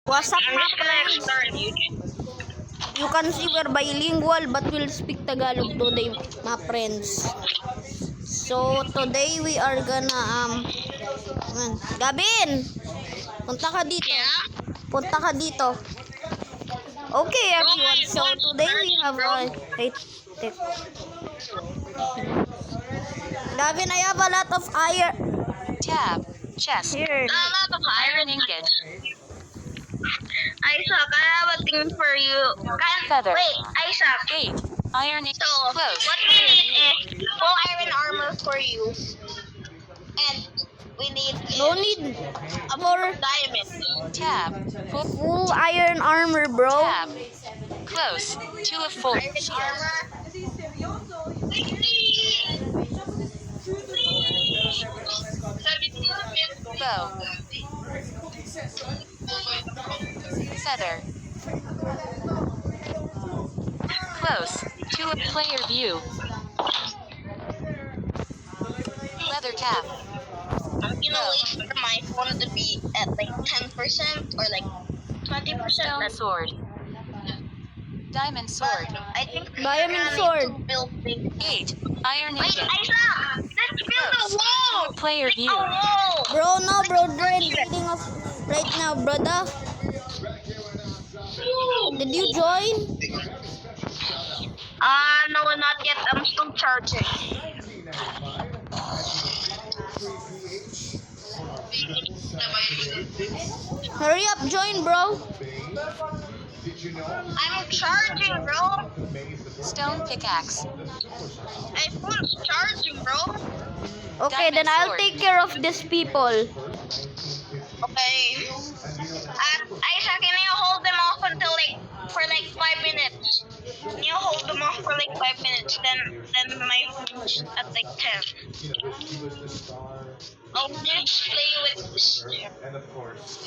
What's up, I'm my just gonna friends? start YouTube. You can see we're bilingual but we'll speak Tagalog today, my friends. So today we are gonna Gabin, punta ka dito. Yeah? Punta ka dito. Okay, everyone. So today we have wait. Gavin, I have a lot of iron Tab. Chest. here. A lot of Iron iron. ingot. Isaac, I have a thing for you. Feather. Wait, Isaac. Gate. Iron ingot. So, Close. what we need is full iron armor for you. And we need No need a for diamond. Tab. full iron armor, bro. Tab. Close. To a full Iron shield. armor. Bow. Feather. Close. To a player view. Leather cap. I'm gonna wait for my phone to be at like 10% or like 20%. Stone sword. Diamond sword. I think Diamond we're sword. gonna need to build big. Gate. Iron Wait, ingot. Isaac! Let's build a Close. wall! To a player A view. wall! Bro, no, bro, trading of right now, brother. Did you join? No, not yet. I'm still charging. Hurry up, join, bro. I'm charging, bro. Stone pickaxe. My phone's charging, bro. Okay, then Diamond I'll sword. take care of these people. Okay. Isaac, can you hold them off until for 5 minutes? Can you hold them off for 5 minutes? Then my phone's at 10. I'll just play with this. And of course,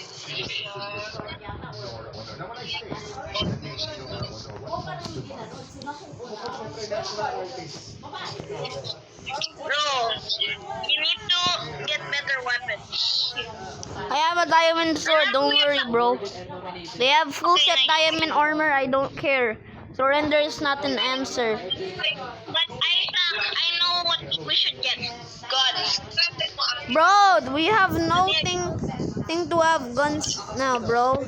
Bro, you need to get better weapons. I have a diamond sword, don't worry, bro. They have full set diamond armor, I don't care. Surrender is not an answer. But Isaac, I know what we should get. Guns. Bro, we have no thing to have guns now, bro.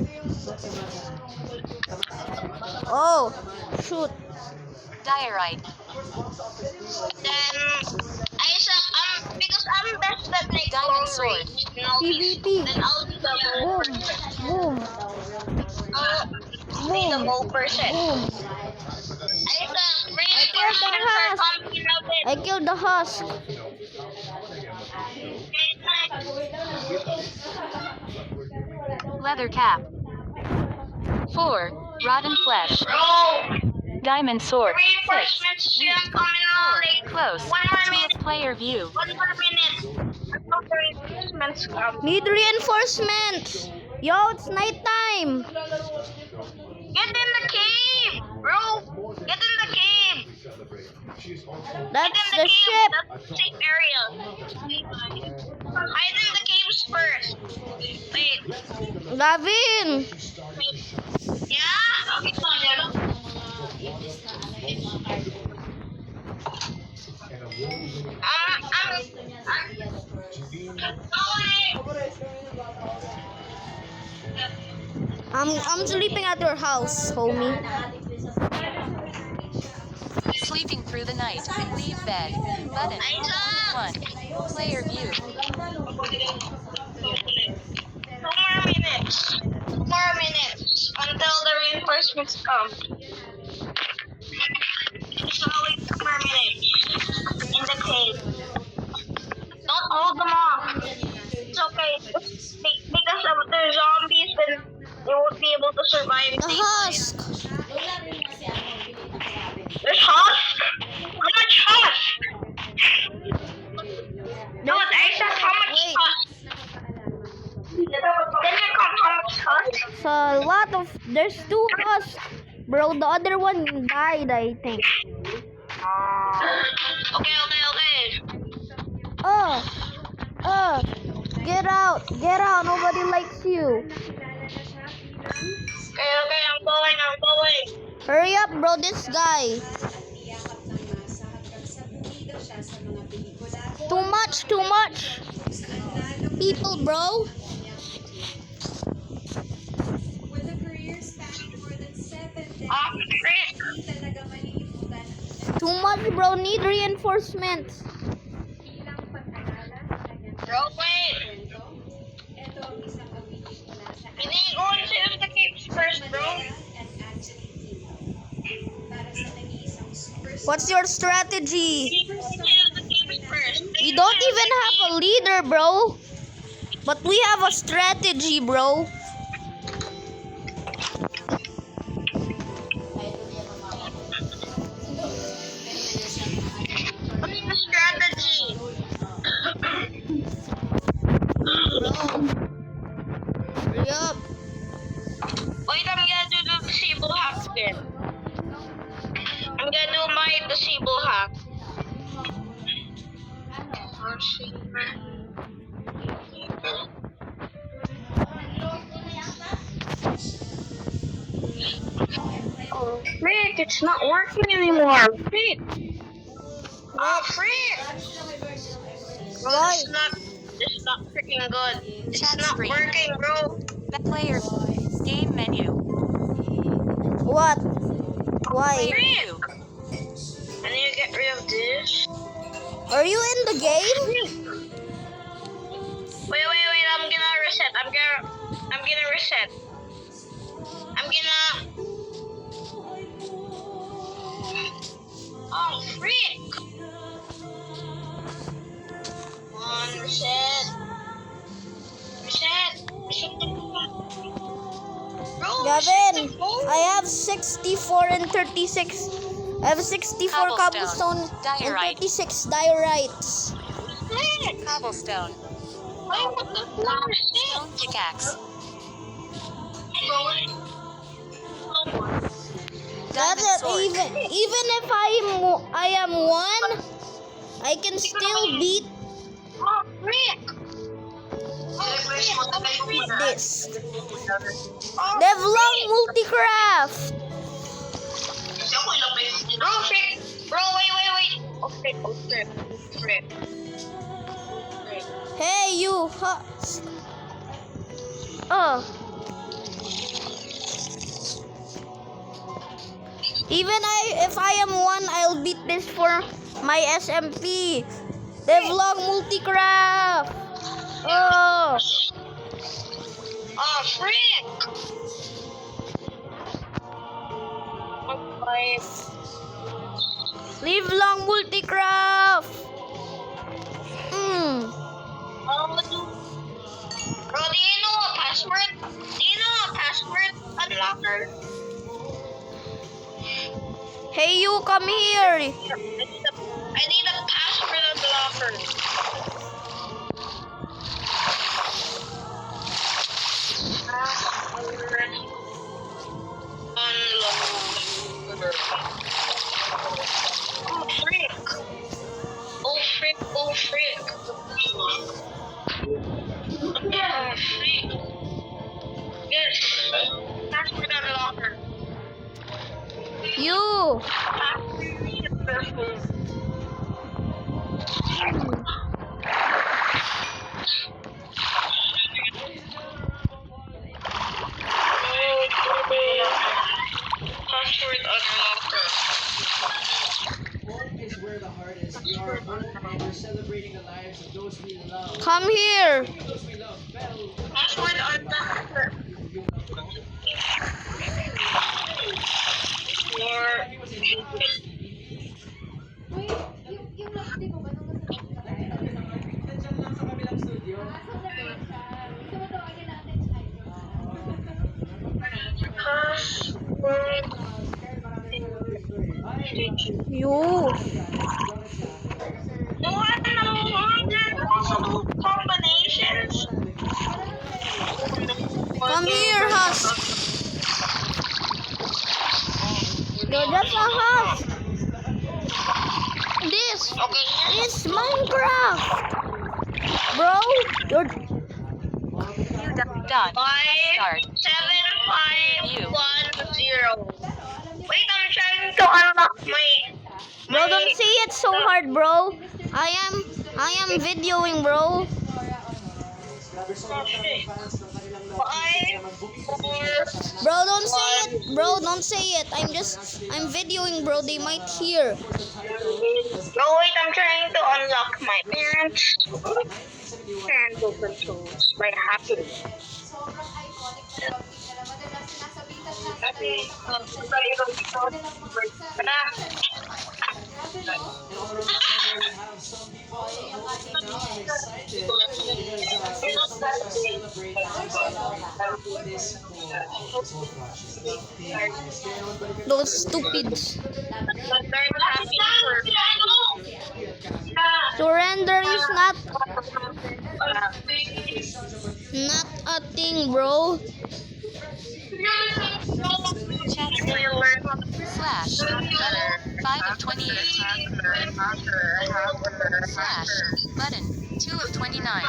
Oh, shoot. Diorite. Then Isaac, because I'm best at Diamond long sword. range, and I'll PvP. then I'll be the Boom, person. boom, I'll be the whole person. boom. Isaac, killed the reinforcements are house. coming out it. I killed the husk. Leather cap. 4. Rotten flesh. Bro, Diamond sword. 6. reinforcements should coming out Close. One more To minute. a player view. 1 more minute. Until the reinforcements come. Need reinforcements. Yo, it's nighttime. Get in the cave, bro. Get in the cave. That's Get in the cave. ship. That's the safe area. Hide in the caves first. Wait. Gavin. Yeah? I'm sleeping at your house, homie. Sleeping through the night. Leave bed. Button. 1. Player view. 2 more minutes. 2 more minutes until the reinforcements come. It's only 2 more minutes in the cave. Don't hold them off. It's okay. Because of the zombies, then they won't be able to survive. The husk. There's husk? How much husk? No, Isaac, how much Wait. husk? Then you count how much husk? So a lot of there's 2 husks. Bro, the other one died, I think. Okay. Get out, nobody likes you. Okay, I'm going. Hurry up, bro, this guy. Too much people, bro. Ah, frick. Too much, bro. Need reinforcements. Bro, wait. You need to go and save the caves first, bro. What's your strategy? You need to save the caves first. We don't even have a leader, bro. But we have a strategy, bro. What's the strategy? Hurry up. Wait, I'm gonna do the disable hack again. I'm gonna do my disable hack. Oh, frick, it's not working anymore. Frick. Oh, frick. Bro, Why? this is not freaking good. It's Chat not screen. working, bro. The player. Game menu. What? Why? Frick. I need to get rid of this. Are you in the game? Wait, I'm gonna reset. I'm gonna reset. Oh, frick. Come on, reset. Bro, Gavin, reset the phone. I have 64 and 36. I have 64 cobblestone and Diorite. 36 diorites. Frick. Cobblestone. Why would the flower reset? Stone pickaxe. That's Diamond it. sword. Even if I am one, I can still beat Oh, frick. this. Oh, Devlong Multicraft. Bro, frick. Bro, wait. Oh, frick. Hey, you. Oh. Even if I am one, I'll beat this for my SMP. Devlong Multicraft. Oh. Oh, frick. Okay. Live long Multicraft. Bro, do you know a password? Unlocker? Hey, you come here. I need a password unlocker. Unlocker. Oh, frick. Oh, frick. Yes. Password unlocker. You. Password unlocker. Home is where the heart is. We are home and we're celebrating the lives of those we love. Come here. Those we love. Bell. Password unlocker. Nandiyan lang sa kabilang studio. Password. You. No, I don't know. Possible combinations. Come here, Husk. You're just a husk. This Okay. is Minecraft. Bro, you're You done. Five, Start. 7, 5. Bro, don't say it so hard, bro. I am videoing, bro. 5, 4. Bro, don't say it. Bro, don't say it. I'm videoing, bro. They might hear. Oh wait, I'm trying to unlock my parents. Parental controls by happy. Those stupids. Surrender is not a thing, bro. Chat screen. Slash. Letter. 5 of 28. Slash. Button. 2 of 29.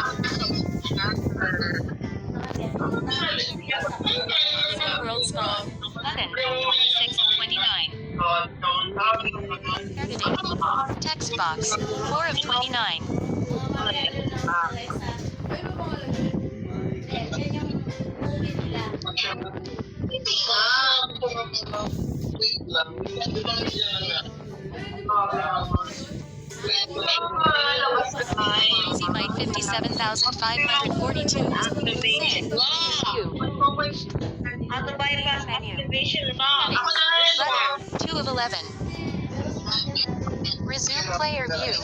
Set world spawn. Button. 6 of 29. Editing. Text box. 4 of 29. Easy Mike 57,542. Sand. View. Auto bypass activation lock. Button. 2 of 11. Resume player view.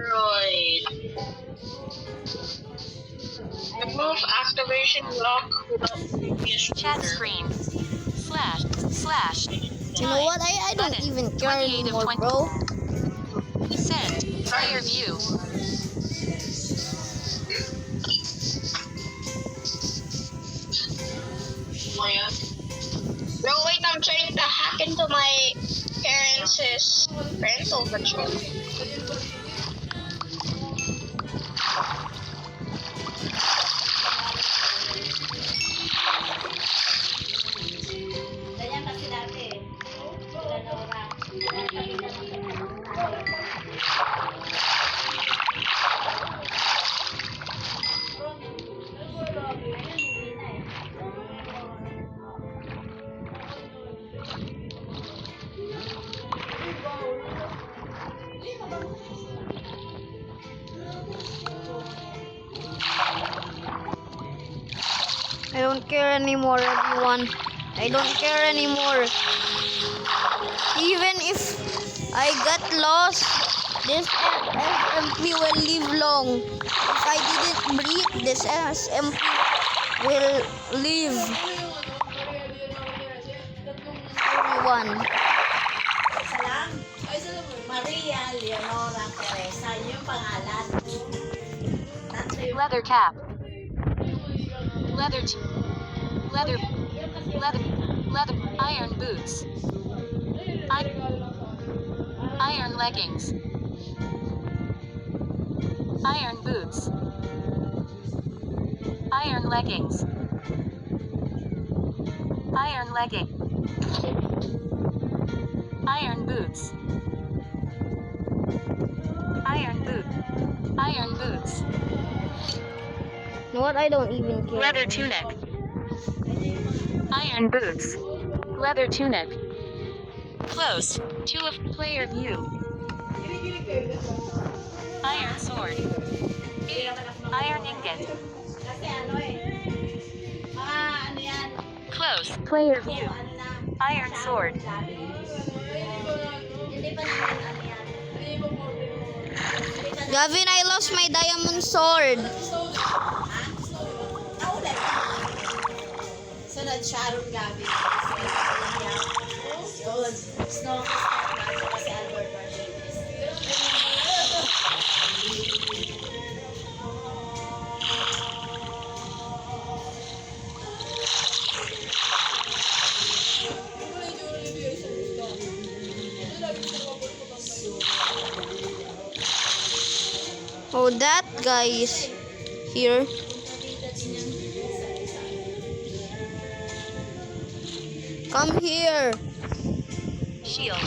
Android. Remove activation lock without previous Chat screen. Slash. You know what? I don't Button. even care 28 of anymore, 20. bro. Send. Player view. No, wait, I'm trying to hack into my parents' parental control. I don't care anymore, everyone. I don't care anymore. Even if I got lost, this SMP will live long. If I didn't breathe, this SMP will live. Everyone. Maria Leonora Teresa, yung pangalan. Leather cap. Leather iron boots. Iron leggings. Iron boots. Iron leggings. Iron legging. Iron boots. Iron boot. Iron boots. You know what? I don't even care. Leather tunic. Iron boots. Leather tunic. Close. 2 of player view. Iron sword. Iron ingot. Kasi ano mga ano yan, Close. Player view. ano na, Iron sword. hindi pa naman ano yan. Gavin, I lost my diamond sword. Naulit. Sunod, Sharon Gabi. Snow kasi Albert Martinez. Oh, that guy is here. Come here. Shield.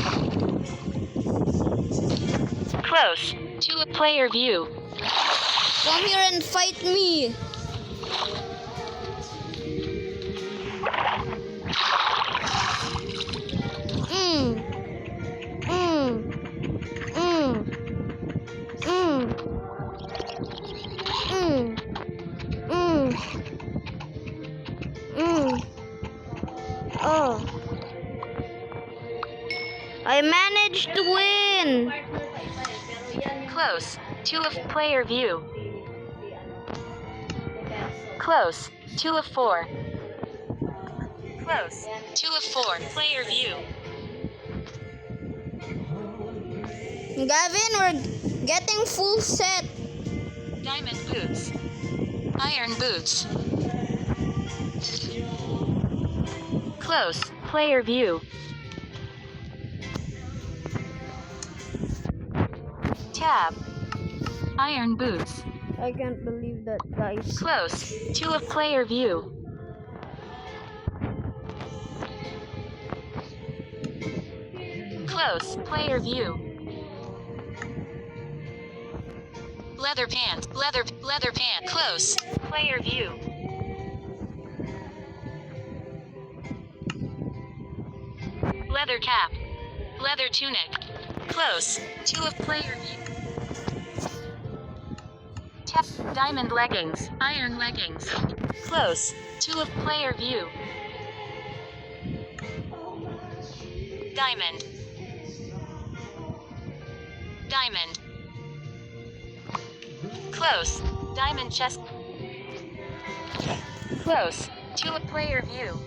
Close. To a player view. Come here and fight me. Mm. Mm. Mm. Mm. Mm. Mm. Mm. Oh. I managed to win. Partner pa iba eh, pero yan yung Close. To a player view. defense. Close. To a 4. Close. To a 4. Player view. Gavin, we're getting full set. Diamond boots. Iron boots. Close. Player view. Tab. Iron boots. I can't believe that, guys. Close. To a player view. Close. Player view. Leather pant. Leather pant. Close. Player view. Leather cap. Leather tunic. Close. To a player view. Tap. Diamond leggings. Iron leggings. Close. To a player view. Diamond. Diamond. Close. Diamond chest. Close. To a player view.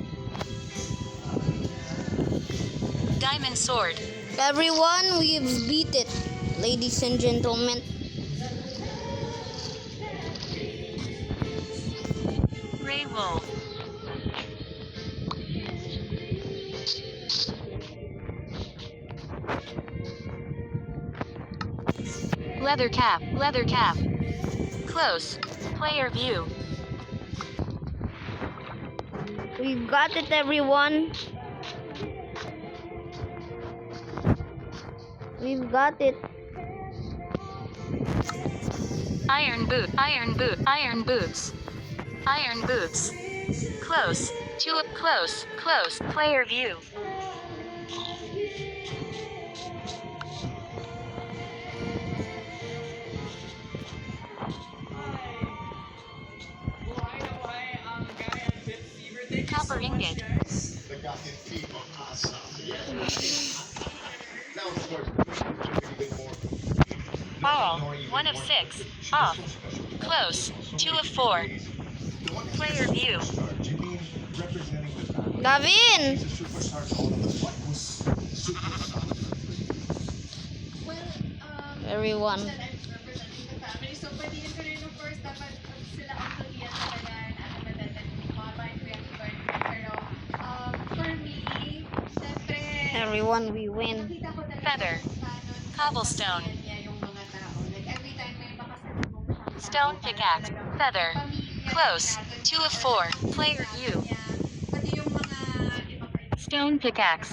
Diamond sword. Everyone, we've beat it, ladies and gentlemen. Gray wool. Leather cap. Leather cap. Close. Player view. We've got it, everyone. We've got it. Iron boot. Iron boot. Iron boots. Iron boots. Close. To a close. Close. Player view. Copper ingot. Ball. 1 of 6. Off. Close. 2 of 4. Player view. Gavin! Everyone. I'm representing the family. So, pwedeng ko rin yung first, dapat sila ang tulian talaga na madatan yung mama and kuya Kibart. Pero, for me, syempre, Everyone, we win. nakita ko talaga Feather. kung paano Cobblestone. pagsasabihan niya yung mga tao. Like, every time may makasalubong siyang Stone tao, pickaxe. talagang Feather. pamilya Close. niya, 2 of 4. Player view. niya. Pati yung mga ibang Stone pickaxe.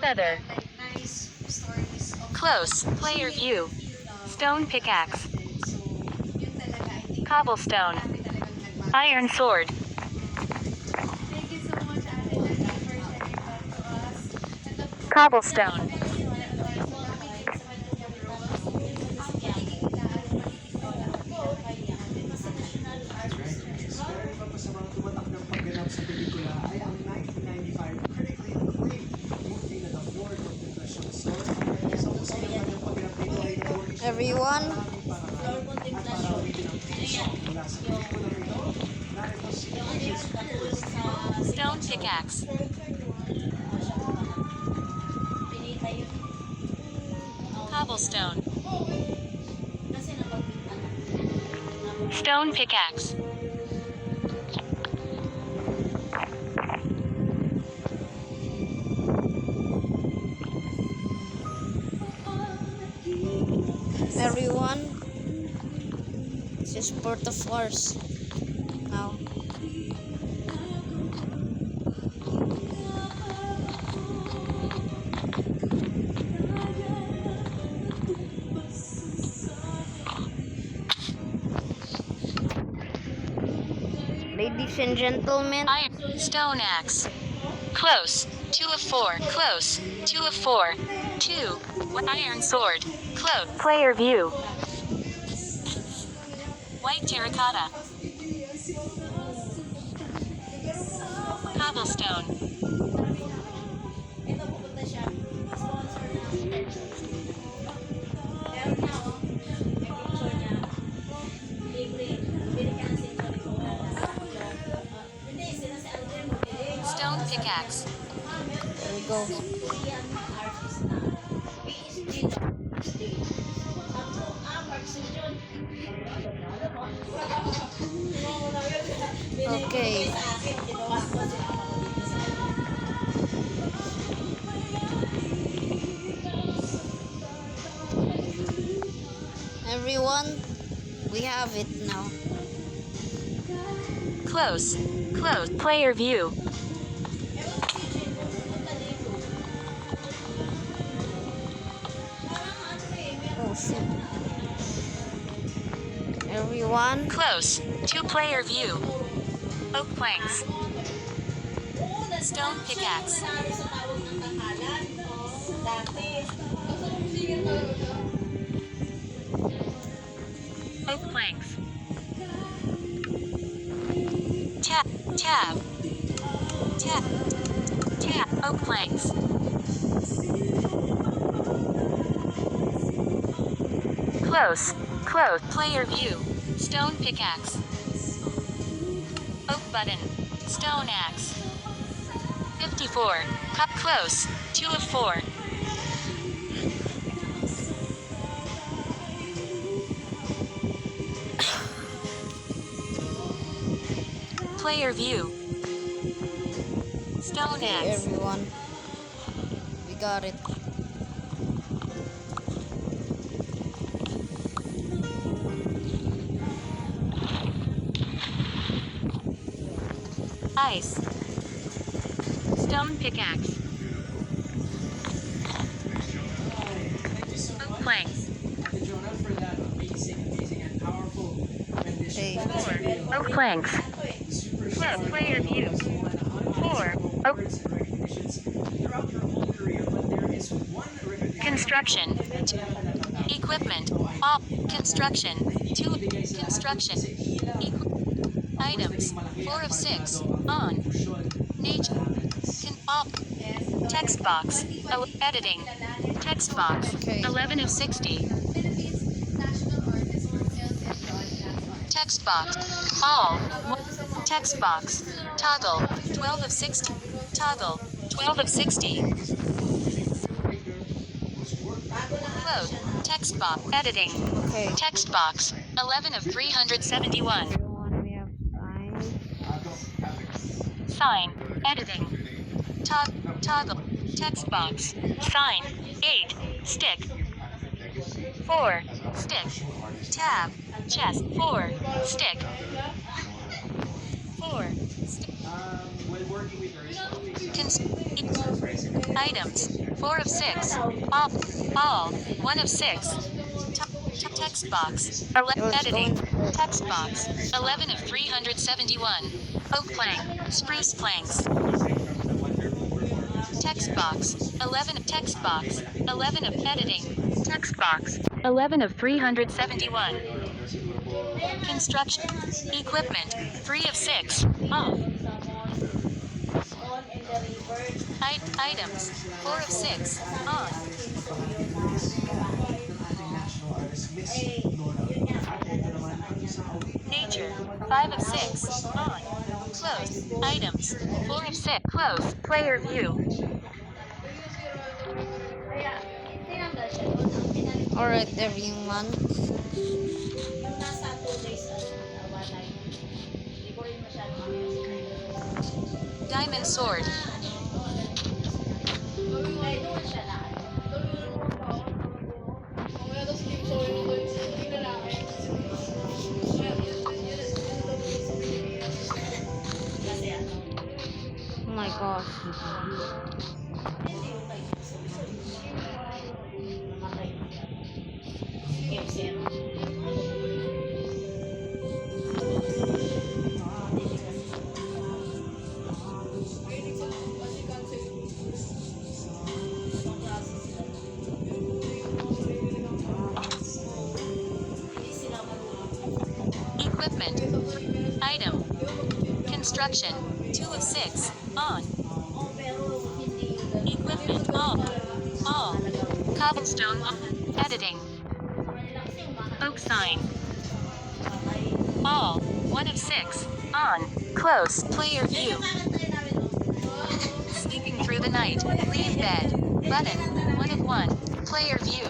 Feather. like, nice stories of Close. Player view. Stone pickaxe. So, yun talaga, I think, Cobblestone. marami talagang nagbago. Iron sword. Thank you so much, Ate Jackie, for sharing that to us. And of course, Cobblestone. Pero iba pa sa mga tumatak ng pagganap sa pelikula ay ang 1995 critically acclaimed movie na The Ford of the National Sword. Sa kusang ng kanyang pagganap dito ay nabuhin siya Everyone. ng maraming paraan at parawin ng puso mula sa pelikula ito. Narito si Britney Spears. Stone pickaxe. Cobblestone. Stone pickaxe. Everyone, this is Port of Force. Now, ladies and gentlemen. Iron. Stone axe. Close. 2 of 4. Close. 2 of 4. 2. Iron sword. Close. Player view. White terracotta. Cobblestone. Stone pickaxe. There we go. Okay. Everyone, we have it now. Close. Close. Player view. Oh shoot. Everyone, Close. 2 player view. Oak planks. Stone pickaxe. Oak planks. Tab. Tab. Tab. Tab. Oak planks. Close. Close. Player view. Stone pickaxe. Oak button. Stone axe. 54. Cup close. 2 of 4. Player view. Stone okay, axe. everyone, we got it. Ice. Stone pickaxe. Thank you so Oak much, planks. Ate Jonah, for that amazing and powerful rendition. Okay. of this video. Oak planks. Super Club short, player view. so more than 100 4. awards and recognitions throughout your whole career, but there is one recognition Construction. Equipment. Op. Construction. 2. Construction. Items. 4 of 6. On. Nature. Op. Text box. Editing. Text box. Okay. 11 of 60. Philippines national artist for sales and broadcast. Text box. All. Text box. Toggle. 12 of 60. Toggle. 12 of 60. Close. Text box. Editing. Okay. Text box. 11 of 371. Everyone, we have time. Sign. Editing. Toggle. Text box. Sign. 8. Stick. 4. Stick. Tab. Chest. 4. Stick. 4. While working with Items. 4 of 6. All. 1 of 6. Text box. Editing. Text box. 11 of 371. Oak plank. Spruce planks. Text box. 11 of text box. 11 of editing. Text box. 11 of 371. Construction. Equipment. 3 of 6. Off. Items. 4 of 6. On. Nature. 5 of 6. On. Close. Items. 4 of 6. Close. Player view. Alright, everyone. Diamond sword. Oh my gosh. Equipment. Item. Construction. 2 of 6. On. Equipment. All. Cobblestone. Editing. Oak sign. All. 1 of 6. On. Close. Player view. Sleeping through the night. Leave bed. Button. 1 of 1. Player view.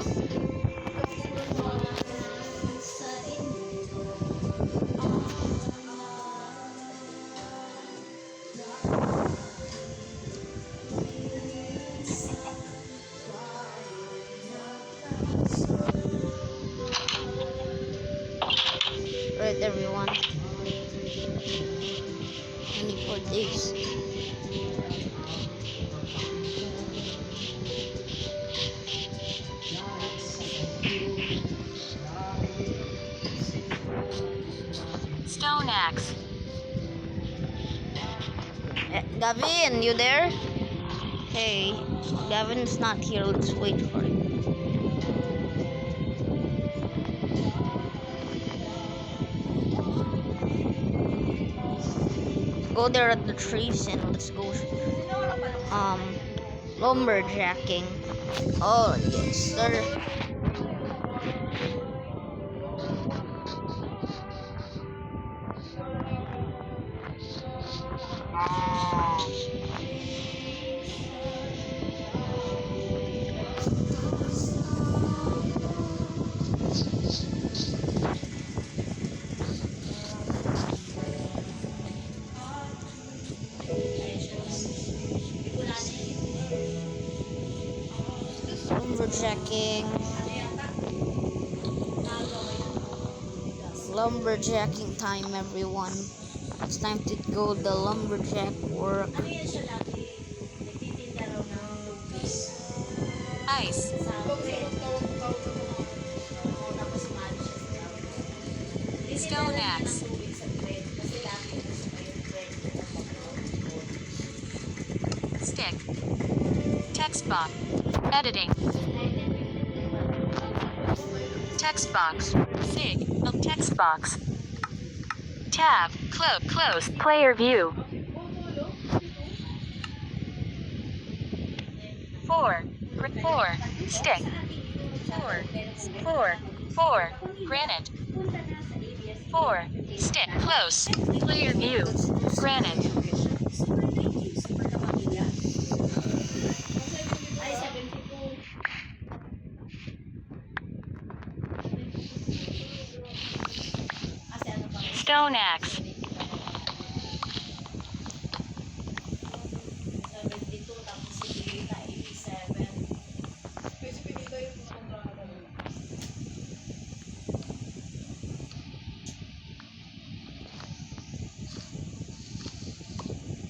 Right, everyone. Only 4 days. Stone axe. Gavin, you there? Hey, Gavin's not here. Let's wait for him. Go there at the trees and let's go lumberjacking. Oh yes, sir. Lumberjacking time, everyone. It's time to go the lumberjack work. Ice. Stone axe. Stick. Text box. Editing. Text box. Sig. Of text box. Tab. Close. Player view. 4. Stick. 4. Granite. 4. Stick. Close. Player view. Granite. Stone axe.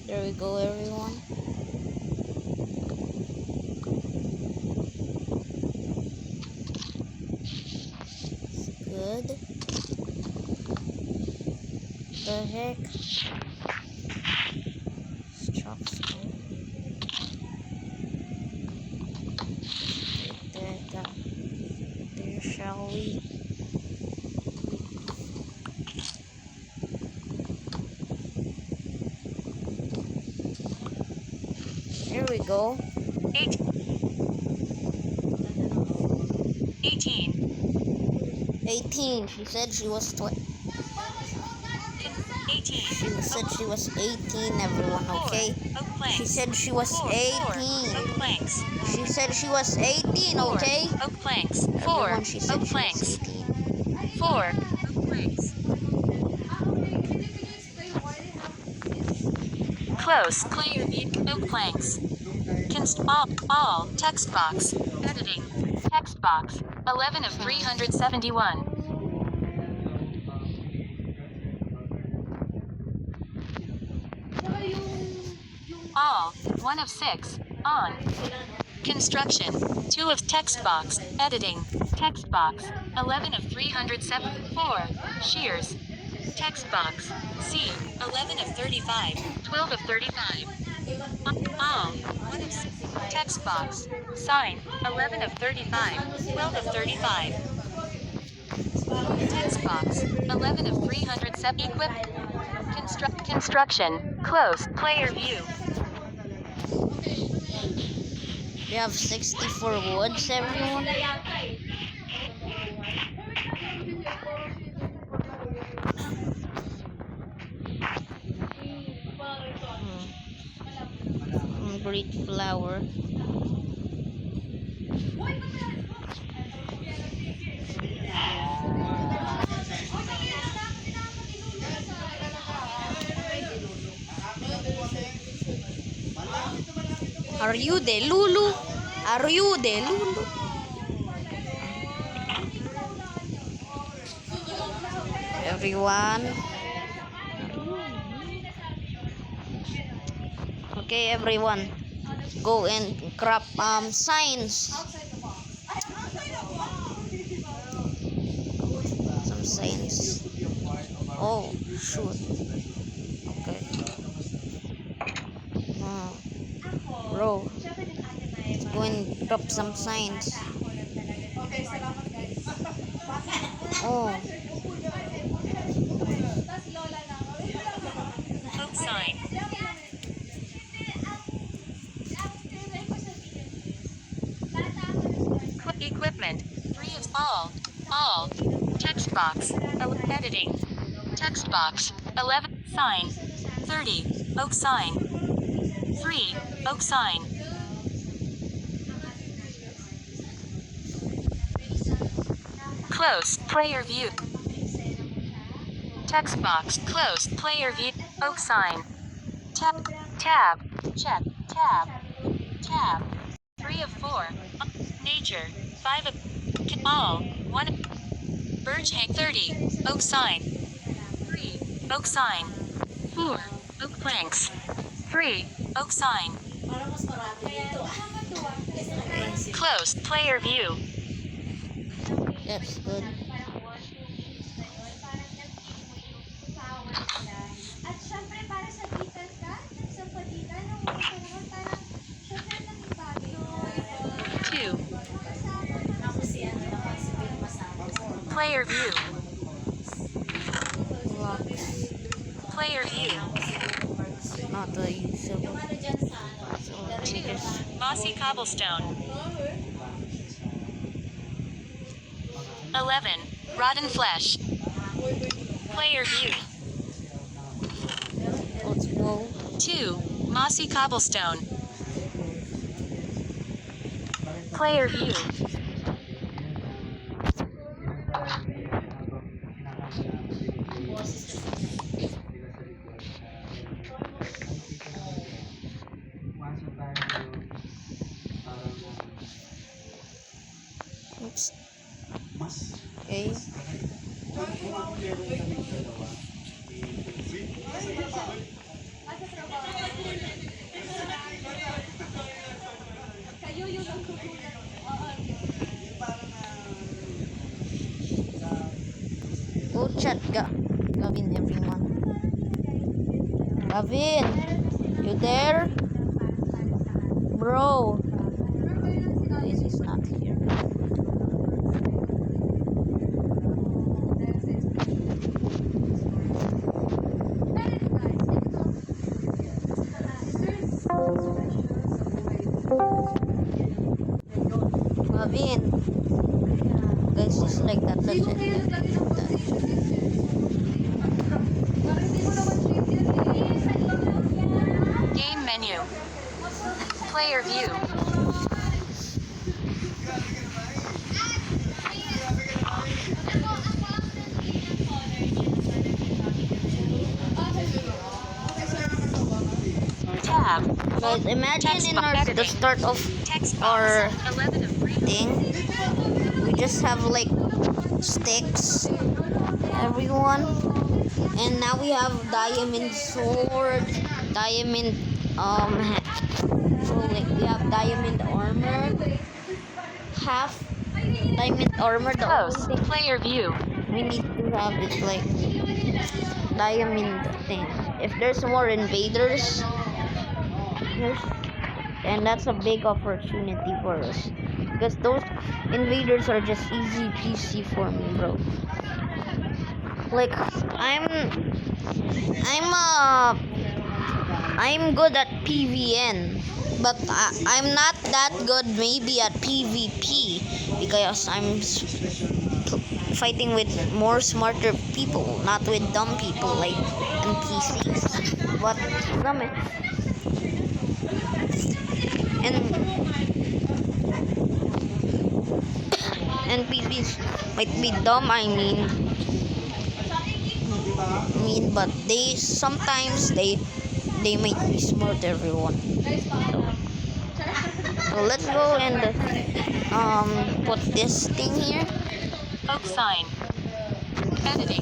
There we go, everyone. Good. The heck? Chop stone. Take that there, shall we? Here we go. 18. 18. She said she was 18. She said she was 18, everyone, okay? Oak planks. She said she was 18. Oak planks. She said she was 18, okay? Oak planks. 4. Everyone, she said Oak she planks. was 18. 4. Oak planks. Close. Player view. Oak planks. All. Text box. Editing. Text box. 11 of 371. All. 1 of 6. On. Construction. 2 of text box. Editing. Text box. 11 of 374. Shears. Text box. C. 11 of 35. 12 of 35. All. 1 of 6. Text box. Sign. 11 of 35. 12 of 35. Text box. box. 11 of 307. Construction. Closed. Player view. We have 64 woods, everyone. Great flower. Are you the Lulu? Are you the Lulu? Everyone. Okay, everyone. Go and crop signs. Some signs. Oh, shoot. Okay. Bro. Let's go and drop some signs. Okay, salamat guys. Oh. Tas lola na. Oak sign. Equipment. 3 of all. Text box. Editing. Text box. 11. Sign. 30. Oak sign. 3. Oak sign. Close. Player view. Text box. Close. Player view. Oak sign. Tab. Tab. Check. Tab. Tab. 3 of 4. Nature. 5 of all. 1. Birch hang 30. Oak sign. 3. Oak sign. 4. Oak planks. 3. Oak sign. Close. Player view. That's good. At syempre para sa titan ka, sa palitan ng mga panahon, parang syempre naging bagay. 2. Player view. Player view. Not the usual. 2. Mossy cobblestone. 11. Rotten flesh. Player view. Let's go. 2. Mossy cobblestone. Player view. Oops. Mas Okay. Kayo yung nagkukulat. Go chat, Gavin, everyone. Gavin, you there? Bro. This is not here. Gavin. Guys, it's like that. That's it. Game menu. Player view. Tab. Guys, imagine Text in box the editing. start of Text our box. 11 of 3. thing, we just have like sticks, everyone, and now we have diamond sword, diamond so like we have diamond armor, half diamond armor. The Close. only thing Player view. we need to have is like diamond thing. If there's more invaders, and that's a big opportunity for us because those invaders are just easy peasy for me, bro. Like I'm good at PVN, but I'm not that good maybe at PvP because I'm fighting with more smarter people, not with dumb people like NPCs. But dumb eh. And NPCs might be dumb. But they sometimes they might be smart. Everyone. So let's go and put this thing here. Oak sign. Editing.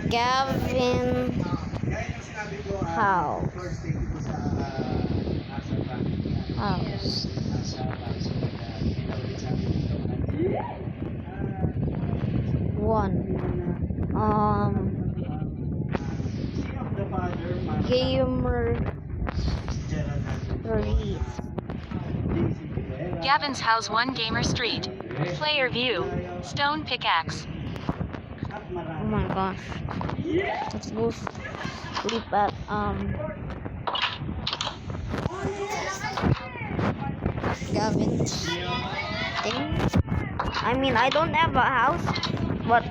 Gavin House. House. One. Gamer 3. Gavin's House 1 Gamer Street. Player view. Stone pickaxe. Oh my gosh. Let's go sleep at Gavin's thing. I don't have a house, but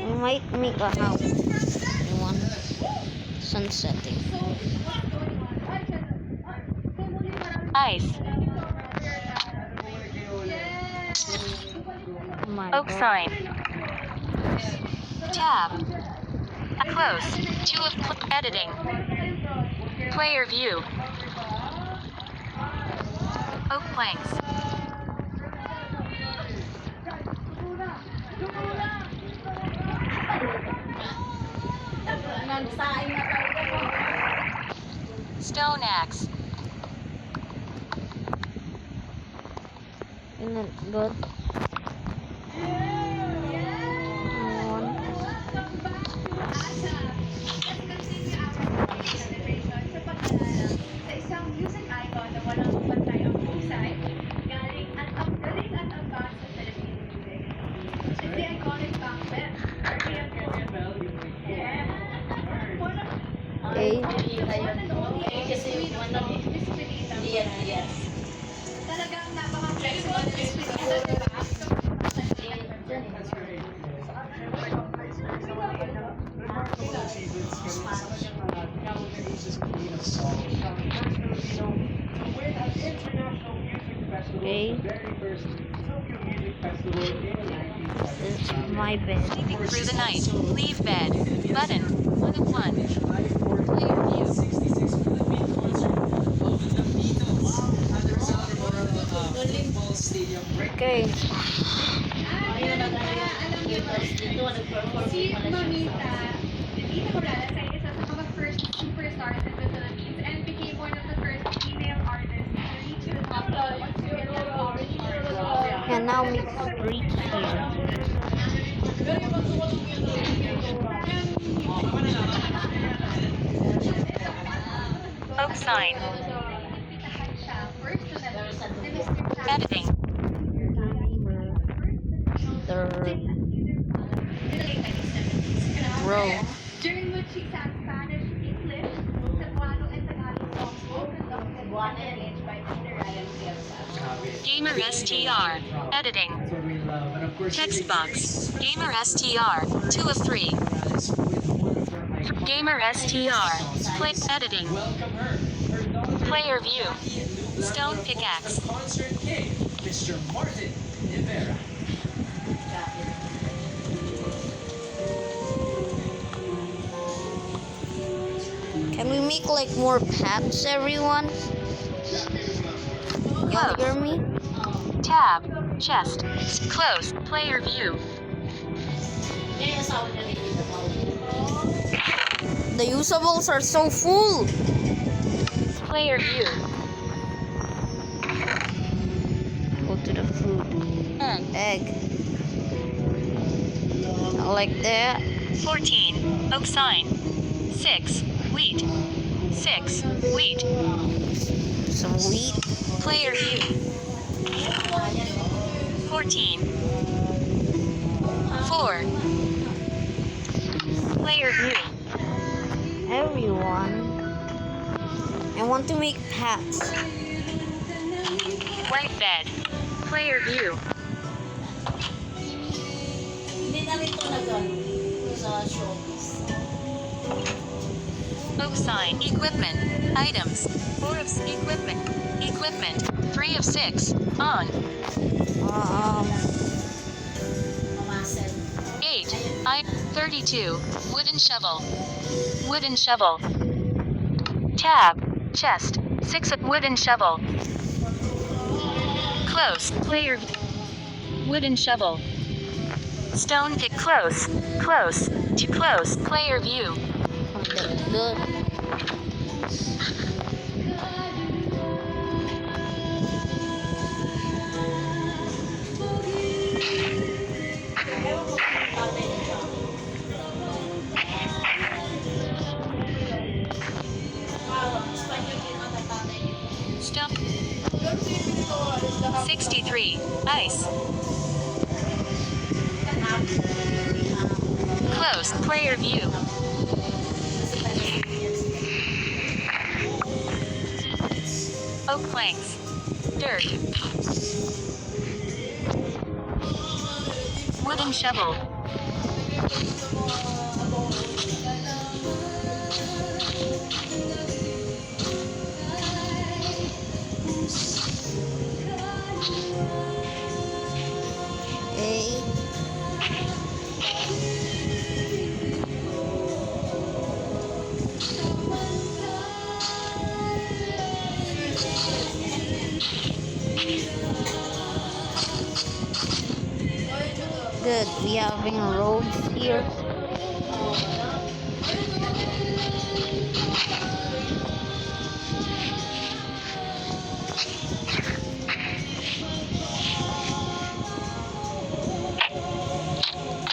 I might make a house. One sunsetting. Ice. Oh my Oak God. sign. Tab. Close. 2 of editing. Player view. Oak planks. Stone axe. Isn't it good? Okay. Talagang napaka-flexible. Okay. This is my bed. Sleeping through the night. Leave bed. Button. 1 of 1. Player view. Okay. Si Mamita, Tita Morales ay isa sa mga first superstars in the Philippines and became one of the first female artists to reach the top of Can now make street here. Oak sign. Editing. Third row. During which she sang Spanish, English, Cebuano, and Tagalog songs, both conducted and arranged by Mr. Ryan Fields. Gamer STR. Editing. Text box. Gamer STR. 2 of 3. Gamer STR. Play editing. Player view. Stone pickaxe. Concert King, Mr. Martin Rivera. Can we make like more paths, everyone? You hear me? Tab. Chest. Close. Player view. The usables are so full. Player view. Go to the food. Egg. I like that. 14. Oak sign. 6. Wheat. 6. Wheat. Some wheat. Player view. 14. 4. Player view. Everyone. I want to make hats. White bed. Player view. Oak sign. Equipment. Items. 4 of equipment. Equipment. 3 of 6. On. Um, 8. 32. Wooden shovel. Wooden shovel. Tab. Chest. 6 of wooden shovel. Close. Player. Wooden shovel. Stone pick. Close. Close. To close. Player view. good. Stop. 63. Ice. Close. Player view. Oak planks. Dirt. Wooden shovel. Okay. Good. We having roads here.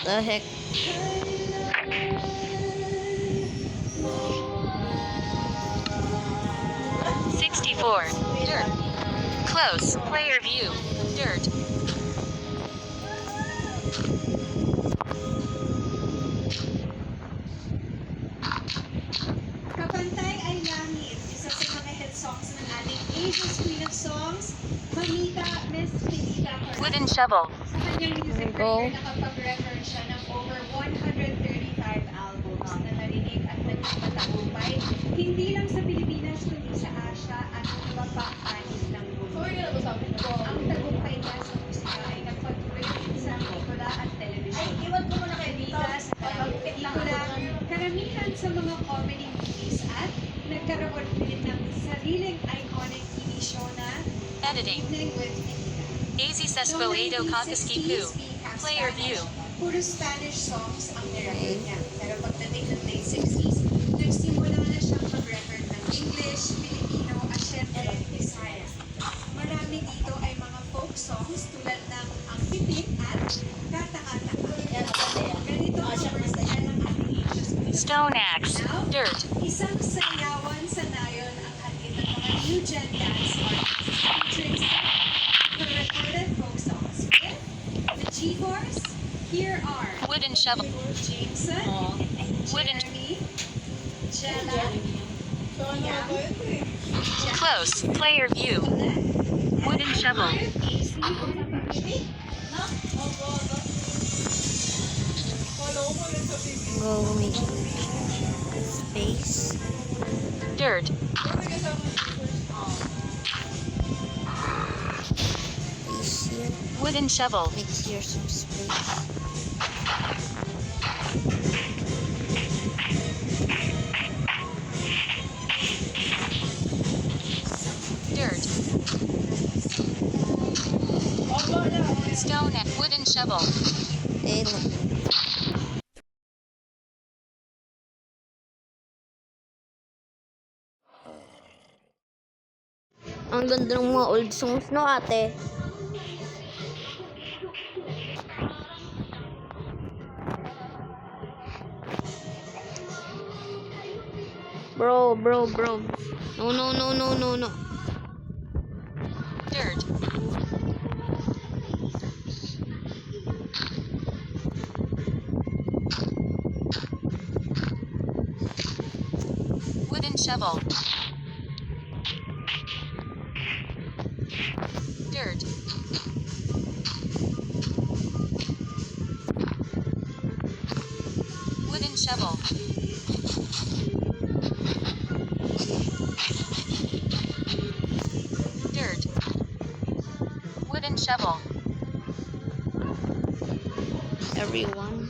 The heck? $64. Dirt. Close. Player view. Dirt. Kapantay ay langit, isa sa mga hit songs ng ating Asia's Queen of Songs, Mamita, Miss Pinita Corral. Wooden shovel. Sa kanyang music Go. career, nakapag-record siya ng over 135 albums na narinig at naging matagumpay, hindi lang sa Pilipinas kundi sa Asia at iba pang panig ng mundo. Ang tagumpay niya sa musika ay nagpatuloy din sa pelikula at telebisyon. Bigas at pelikula, karamihan sa mga comedy movies at nagkaroon din ng sariling iconic TV show na Editing. Evening with Nikita. Daisy Sespoado Kakaskipu. Player view. Puro Spanish songs ang nirecord niya. Pero pagdating ng late 60s, nagsimula na siyang mag-record ng English, Filipino, at syempre, Bisaya. Marami dito ay mga folk songs tulad ng Ang Pipit at Kata-Kata. Ganito ang version ng ating Asia's Queen. Stone axe. Dirt. Isang sayawan sa nayon ang hatid ng mga new gen dance artists featuring the recorded folk songs with the G-Force. Here are Wooden shovel. Jameson, Wooden. Jeremy, Jella, Yam, Close. Player view. Wooden shovel. AC, Napakiti, Go make space. Dirt. Space here. Wooden shovel. Make here some space. Dirt. Stone axe. Wooden shovel. Okay, look. Ang ganda ng mga old songs, no, ate? Bro. No. Dirt. shovel. Dirt. Wooden shovel. Dirt. Wooden shovel. Everyone.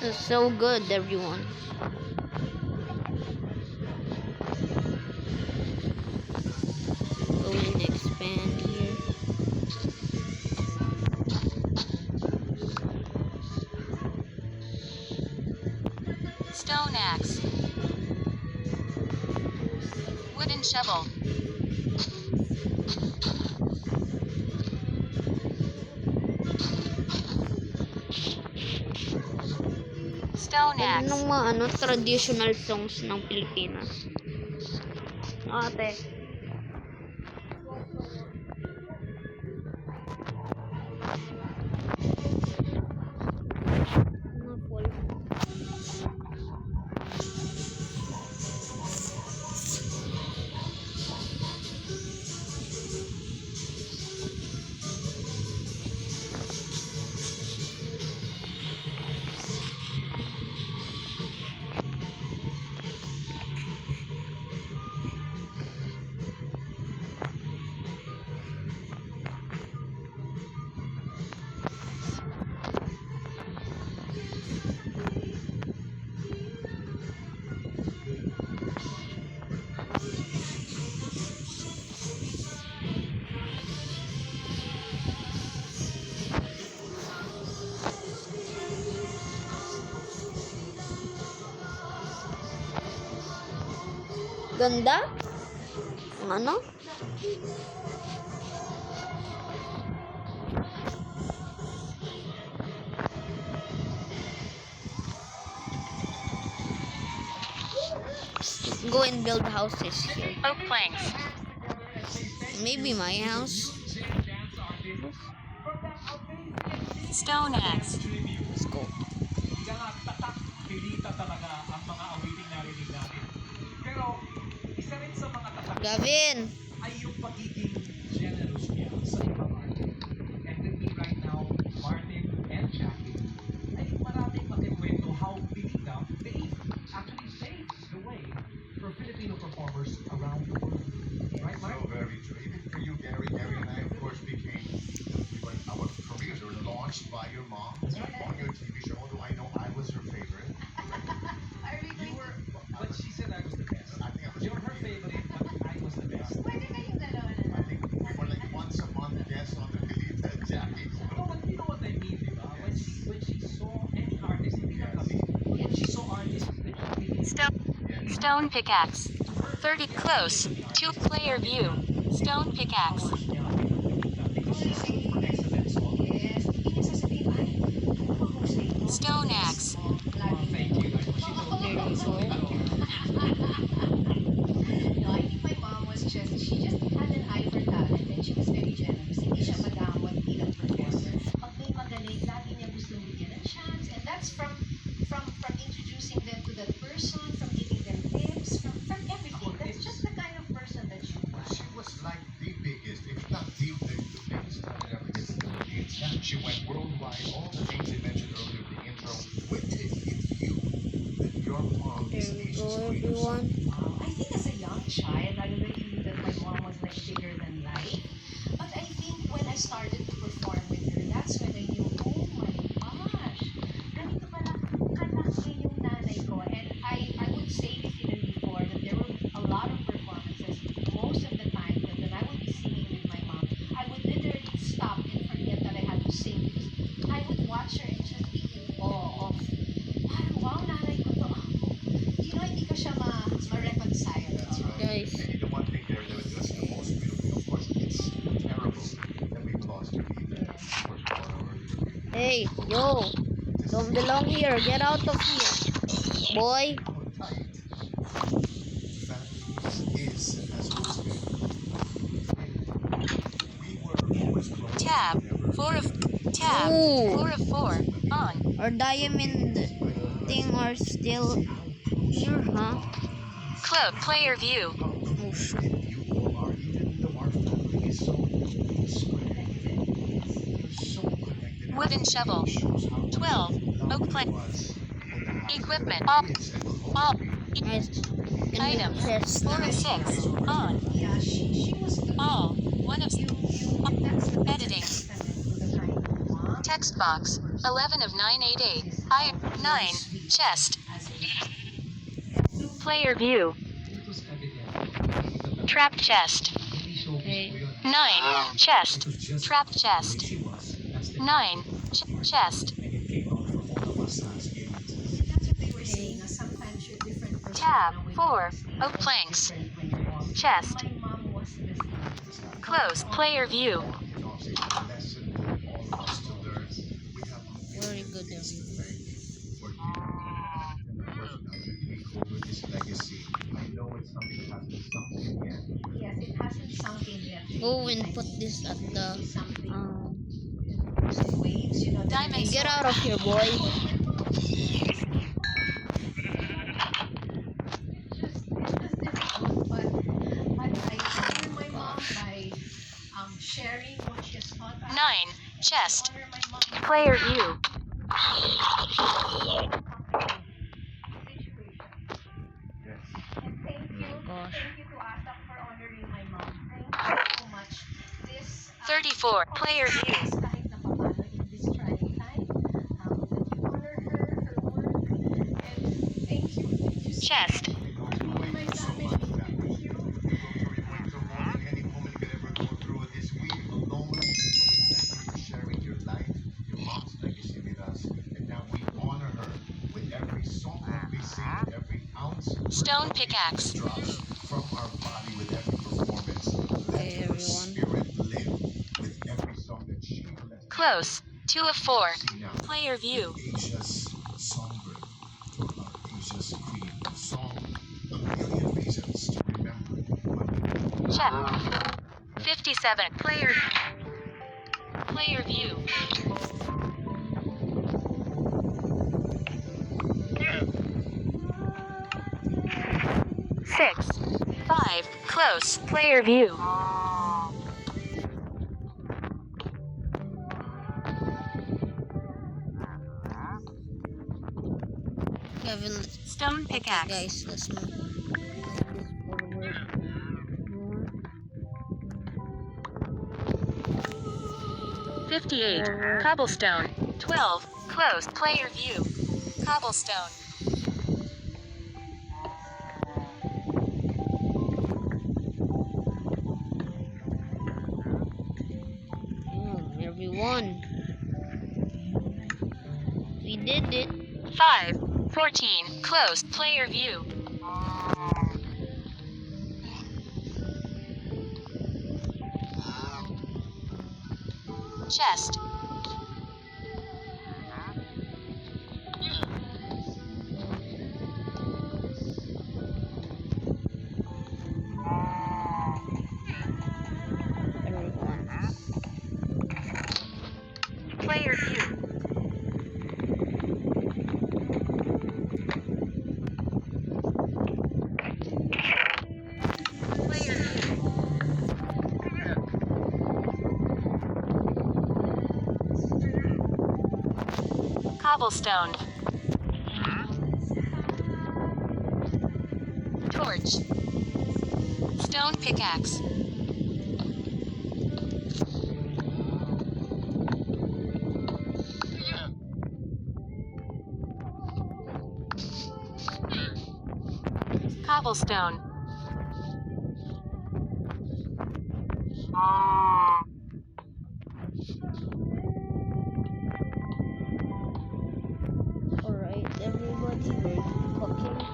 It's so good, everyone. Go and expand here. Stone axe. Wooden shovel. Stone Yan axe. ng mga traditional songs ng Pilipinas. Ate. Mga folk. Ganda? Ang ano? Go and build houses here. Oak planks. Maybe my house. Stone axe. Let's go. tatak, pilita talaga ang mga awiting narinig natin. Pero, isa rin sa mga tatak Gavin! ay yung pagiging generous niya sa ibang Martin. And with me right now, Martin and Jackie, ay maraming makikwento how Pilita actually paved the way for Filipino performers around the world. Right, Mark? So very true. Even for you, Gary. Gary and I, of course, when our careers were launched by your mom on your TV show. Although I know I was her favorite. You were, but she said I was the best. I think I was You're her favorite, but I was the best. I think we were like once a month guests on the Pilita and Jackie. No, but you know what I mean, di ba? When she saw any artist, hindi lang kami. When she saw artists that she really Stone pickaxe. 30 close. 2-player view. Stone pickaxe. because she's known for excellence on. Stone axe. Thank you. She knows No, I think my mom was she just had an eye for talent and she was very generous. Hindi siya madamot bilang performer. Pag may magaling, lagi niya gustong bigyan ng chance. And that's from introducing them to that person, from giving them tips, from everything. That's just the kind of person that she was. She was like the biggest, if not the biggest star that ever hit the Philippines. She went worldwide. All the things they mentioned earlier in the intro. When did it hit you that your mom is There we Asia's go, queen of everyone. I think as a young child, I already knew that my mom was like bigger than life. But I think when I started to perform with her, that's when I knew, oh my gosh, ganito pala kalaki yung nanay ko. And I would say this even before, that there were a lot of performances. Most of the time that when I would be singing with my mom, I would literally stop and forget that I had to sing because I would watch her and just be in awe of, parang wow, nanay ko to. You know, hindi ko siya ma-reconcile. That's right. Guys. And the one thing there that was just the most beautiful, of course, it's terrible that we've lost your leader. Of course, earlier. Hey, yo! Don't belong here. Get out of here. Boy. How tight that is and has always been. We 4 of tab. Ooh. 4 of 4 on. Our diamond thing are still here, huh? Club player view. Oh shit. You all are, even though our family is so connected. Wooden shovel. Shows how 12 oak plank. was Equipment. Op. Op. Guys, Item. chest 4 na. of 6 on. Yeah, she was good. All. 1 of That's the editing. the kind of mom. Text box. 11 of 988. I 9 chest. Player view. It was evident. Trap chest. Hindi showbiz Okay. po yun. 9 chest. It was just Trap the way chest. she was. That's the 9 chest. and it came out for all of us as gamers. That's what they were saying. Sometimes you're different person. Tab when you 4 sleep. oak planks. Different when you're on. Chest. My mom was the same. Close player view. You know, it's a lesson for all of us to learn. We have Very good, everyone. for you. And as we take over this legacy, I know it's something that has been something yet. Yes, it hasn't sunk in yet. Go and put this at the Something. um Waves, you know. Diamond get out of here, boy. Just difficult, but I honor my mom by sharing what she has taught us. 9 chest. Honor my mom. Player view. Situation. Yes. And thank you. gosh. Thank you to Asap for honoring my mom. Thank you so much. This 34 player view. kahit na papaano in this trying time, that you honor her work, and thank you. Thank you so Chest. much. So much that we go through any moment you could ever go through with this week alone. But we thank you for sharing your life, your mom's legacy with us. And now we honor her with every song that we sing, every ounce Stone pickaxe. drops from our body with every performance. Let Hey, her everyone. spirit live with every song that she lets Close. 2 of 4 see now. player view. Asia's songbird, Asia's queen, song a million reasons to remember. Check. 57 player view. Six. 5 close player view. Kevin, Stone okay, pickaxe. guys, let's move this forward more. 58 cobblestone. 12 close player view. Cobblestone. Everyone, we did it. 5 14 close player view. Chest. Everyone. Player view. Player view. Cobblestone. Torch. Stone pickaxe. Cobblestone. Alright, everybody, we're cooking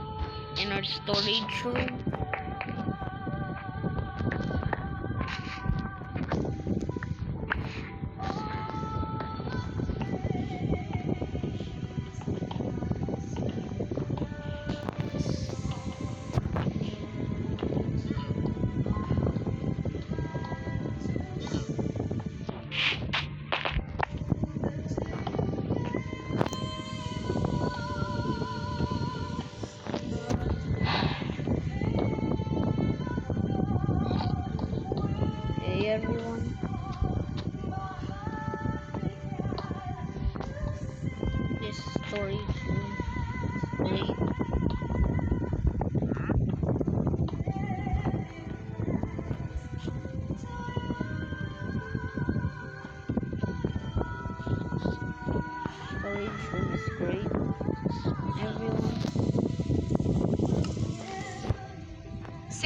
in our storage room.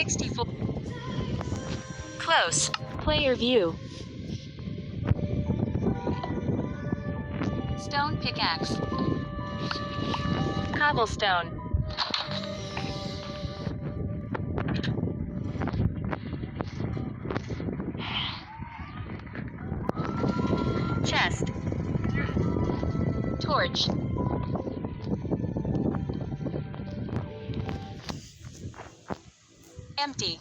64. Close. Player view. Stone pickaxe. Cobblestone. Chest. Torch. Empty.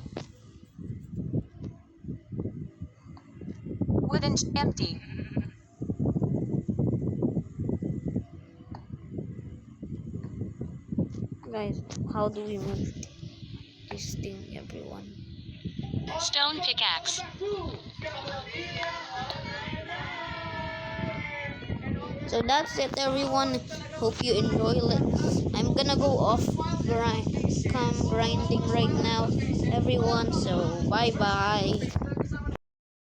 Wooden empty. Guys, how do we move this thing, everyone? Stone pickaxe. So that's it, everyone. Hope you enjoy it. I'm gonna go off grinding right now, everyone. So bye bye.